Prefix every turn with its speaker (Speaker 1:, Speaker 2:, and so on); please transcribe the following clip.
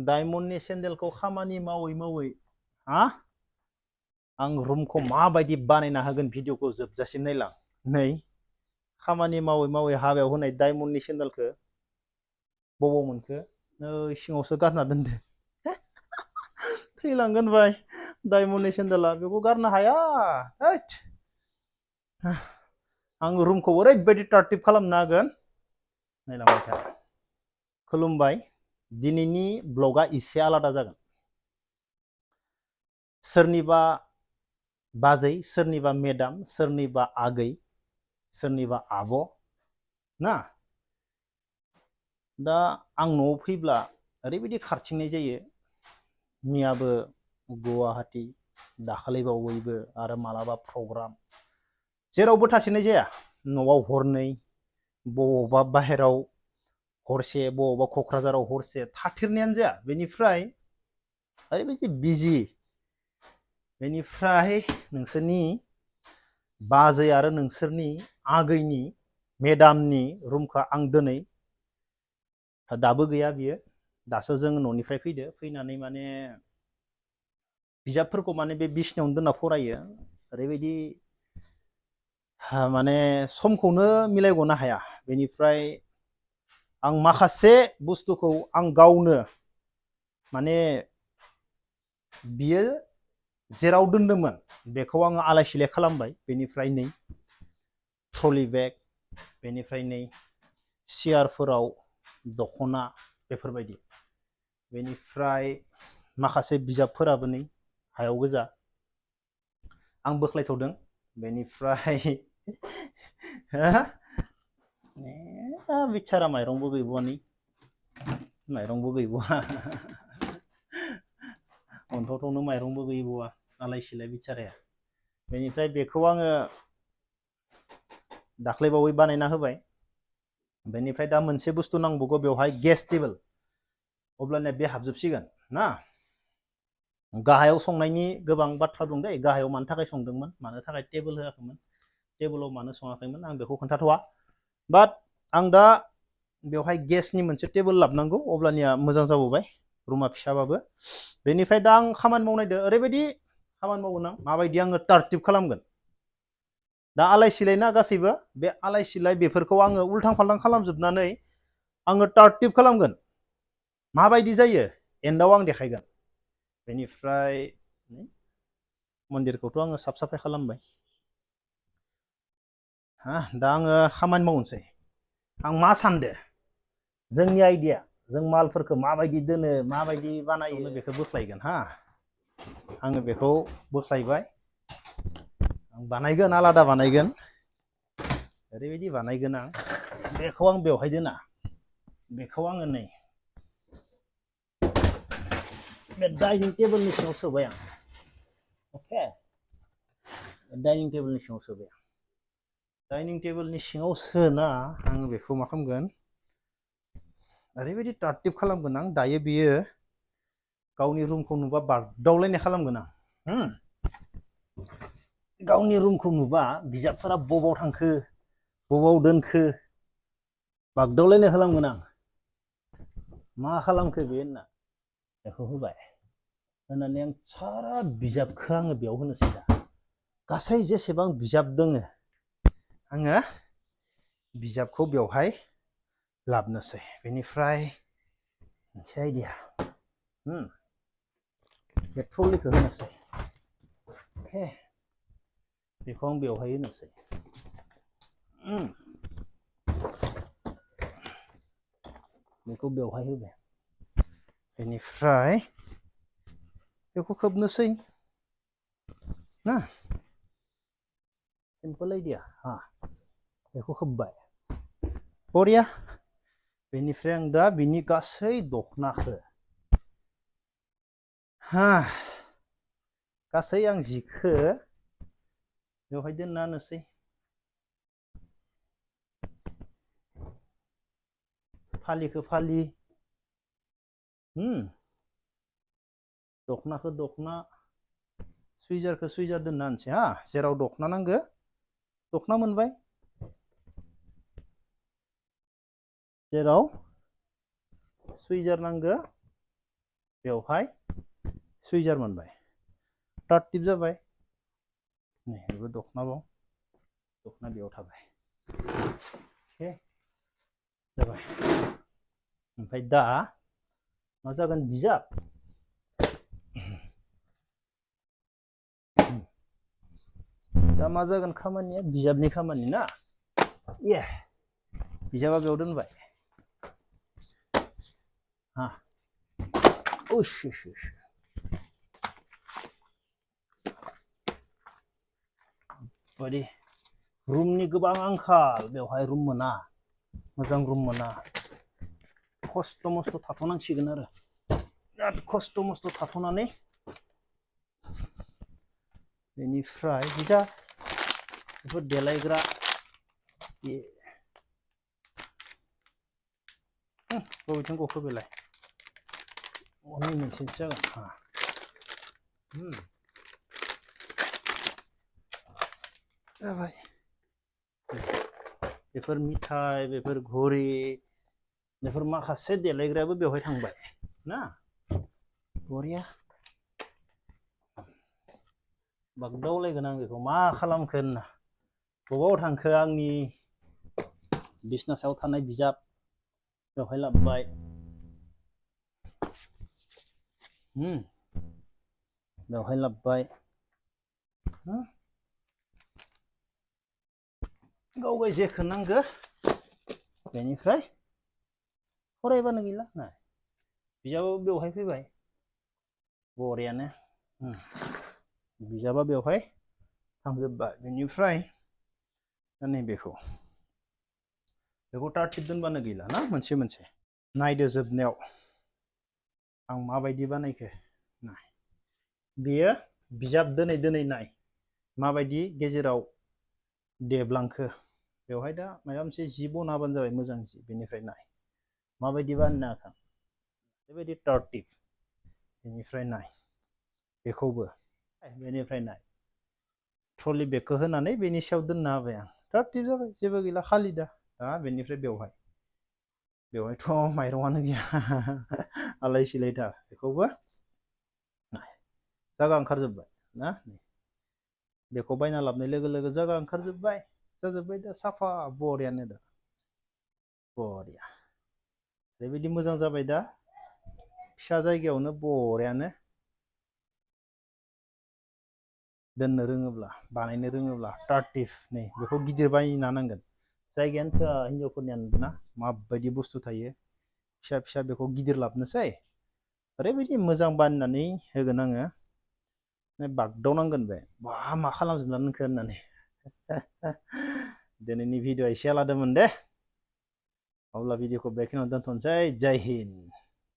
Speaker 1: डायमन्डनि सेन्देलखौ खामानि मावै मावै हा आं रुमखौ माबायदि बानायना होगोन भिडिअखौ जोबजासिम नायलां नै खामानि मावै मावै हाबायाव होनाय डायमन्डनि सेन्देलखौ बबाव मोनखो नै सिङावसो गारना दोनदो थैलांगोन बाय डायमन्डनि सेन्देला बेखौ गारनो हाया हैद आं रुमखौ ओरैबायदि टार्टिब खालामना होगोन नायलांबाय था खुलुमबाय दिनैनि ब्लगा एसे आलादा जागोन सोरनिबा बाजै सोरनिबा मेडाम सोरनिबा आगै सोरनिबा आब' ना दा आं न'आव फैब्ला ओरैबायदि खारथिंनाय जायो मियाबो गुवाहाटि दाखालिबावैबो आरो मालाबा प्रग्राम जेरावबो थाथिनाय जाया न'आव हरनै बबावबा बाहेराव हरसे बबावबा क'क्राझाराव हरसे थाथेरनायानो जाया बेनिफ्राय ओरैबायदि बिजि बेनिफ्राय नोंसोरनि बाजै आरो नोंसोरनि आगैनि मेडामनि रुमखौ आं दिनै दाबो गैया बियो दासो जों न'निफ्राय फैदो फैनानै माने बिजाबफोरखौ माने बे बिसनायावनो दोनना फरायो ओरैबायदि माने समखौनो मिलायग'नो हाया बेनिफ्राय आं माखासे बुस्थुखौ आं गावनो माने बियो जेराव दोन्दोंमोन बेखौ आङो आलाय सिलाय खालामबाय बेनिफ्राय नै ट्रलि बेग बेनिफ्राय नै सियारफोराव दख'ना बेफोरबायदि बेनिफ्राय माखासे बिजाबफोराबो नै हायाव गोजा आं बोख्लायथ'दों बेनिफ्राय बिचारा माइरंबो गैबावा नै माइरंबो गैबावा अन्थावथावनो माइरंबो गैबावा आलाय सिलाय बिचाराया बेनिफ्राय बेखौ आङो दाख्लैबावै बानायना होबाय बेनिफ्राय दा मोनसे बुस्थु नांबावगौ बेवहाय गेस टेबोल अब्लानिया बे हाबजोबसिगोन ना गाहायाव संनायनि गोबां बाथ्रा दं दै गाहायाव मानो थाखाय संदोंमोन मानो थाखाय टेबोल होआखैमोन टेबोलाव मानो सङाखैमोन आं बेखौ खोन्थाथ'वा बाट आं दा बेवहाय गेसनि मोनसे टेबोल लाबनांगौ अब्लानिया मोजां जाबोबाय रुमा फिसाबाबो बेनिफ्राय दा आं खामानि मावनायदो ओरैबायदि खामानि मावगोन आं माबायदि आङो टार्टिब खालामगोन दा आलाय सिलाय ना गासैबो बे आलाय सिलाय बेफोरखौ आङो उल्थां फाल्थां खालामजोबनानै आङो टार्टिब खालामगोन माबायदि जायो एन्डआव आं देखायगोन बेनिफ्राय मन्दिरखौथ' आङो साफ साफाय खालामबाय दा आङो खामानि मावनोसै आं मा सानदो जोंनि आइडिया जों मालफोरखौ माबायदि दोनो माबायदि बानायो बेखौ बोख्लायगोन आङो बेखौ बोख्लायबाय आं बानायगोन आलादा बानायगोन ओरैबायदि बानायगोन आं बेखौ आं बेवहाय दोना बेखौ आङो नै बे डाइनिं टेबोलनि सिङाव सोबाय आं अके डाइनिं टेबोलनि सिङाव सोबाय आं डाइनिं टेबोलनि सिङाव सोना आङो बेखौ मा खालामगोन ओरैबायदि टार्टिब खालामगोन आं दायो बियो गावनि रुमखौ नुबा बागदावलायनाय खालामगोन आं गावनि रुमखौ नुबा बिजाबफोरा बबाव थांखो बबाव दोनखो बागदावलायनाय खालामगोन आं मा खालामखो बे होनना बेखौ होबाय होनानै आं सारा बिजाबखौ आङो बेयाव होनोसै दा गासै जेसेबां बिजाब दोङो आङो बिजाबखौ बेवहाय लाबनोसै बेनिफ्राय मोनसे आइडिया बे ट्रलिखौ होनोसै अके बेखौ आं बेवहाय होनोसै बेखौ बेवहाय होबाय बेनिफ्राय बेखौ खोबनोसै ना सिम्पोल आइडिया बेखौ खोब्बाय बरिया बेनिफ्राय आं दा बिनि गासै दखनाखौ गासै आं जिखौ बेवहाय दोनना होनोसै फालिखौ फालि दखनाखौ दखना सुइजारखौ सुइजार दोनना होनसै जेराव दखना नांगौ दखना मोनबाय जेराव सुइजार नांगौ बेवहाय सुइजार मोनबाय टार्टिब जाबाय नै बेबो दख'नाबाव दख'ना बेयाव थाबाय अके जाबाय ओमफ्राय दा मा जागोन बिजाब दा मा जागोन खामानिया बिजाबनि खामानि ना ये बिजाबा बेयाव दोनबाय हा उस बायदि रुमनि गोबां आंखाल बेवहाय रुम मोना मोजां रुम मोना खस्थ' मस्थ' थाथ'नांसिगोन आरो बिराद खस्थ' मस्थ' थाथ'नानै बेनिफ्राय बिजा बेफोर देलायग्रा बबेथिं गखो बेलाय नै मोनसेसो जागोन हा जाबाय बेफोर मिथाइ बेफोर घरि बेफोर माखासे देलायग्रायाबो बेवहाय थांबाय ना बरिया बागदावलायगोन आं बेखौ मा खालामखो होनना बबाव थांखो आंनि बिसना सायाव थानाय बिजाब बेवहाय लाबोबाय बेवहाय लाबोबाय गावगाय जेखौ नांगो बेनिफ्राय फरायबानो गैला ना बिजाबाबो बेवहाय फैबाय बरियानो बिजाबा बेवहाय थांजोबबाय बेनिफ्राय नैबेखौ टार्टिब दोनबानो गैला ना मोनसे मोनसे नायदो जोबनायाव आं माबायदि बानायखो नाय बेयो बिजाब दोनै दोनै नाय माबायदि गेजेराव देबलांखो बेवहाय दा माबा मोनसे जि बनाबानो जाबाय मोजां जि बेनिफ्राय नाय माबायदि बानायनो हागोन बेबायदि टार्टिब बेनिफ्राय नाय बेखौबो बेनिफ्राय नाय ट्रलि बेगखौ होनानै बेनि सायाव दोनना होबाय आं टार्टिब जाबाय जेबो गैला खालि दा बेनिफ्राय बेवहायथ' माइरङानो गैया आलाय सिलायथार बेखौबो जागा ओंखारजोबबाय ना बेखौ बायना लाबोनाय लोगो लोगो जागा ओंखारजोबबाय जाजोब्बाय दा साफा बरियानो दा बरिया ओरैबायदि मोजां जाबाय दा फिसा जायगायावनो बरियानो दोननो रोङोब्ला बानायनो रोङोब्ला टार्टिब नै बेखौ गिदिर बानायना नांगोन जायगायानो थोआ हिनजावफोरनियानो ना माबायदि बुस्थु थायो फिसा फिसा बेखौ गिदिर लाबोनोसै ओरैबायदि मोजां बानायनानै होगोन आङो बागदावनांगोन बे मा खालामजोबना दोनखो होननानै दिनैनि भिडिअ एसे आलादामोन दे अब्ला भिडिअखौ बेखिनियावनो दोनथ'नोसै जय हिन्द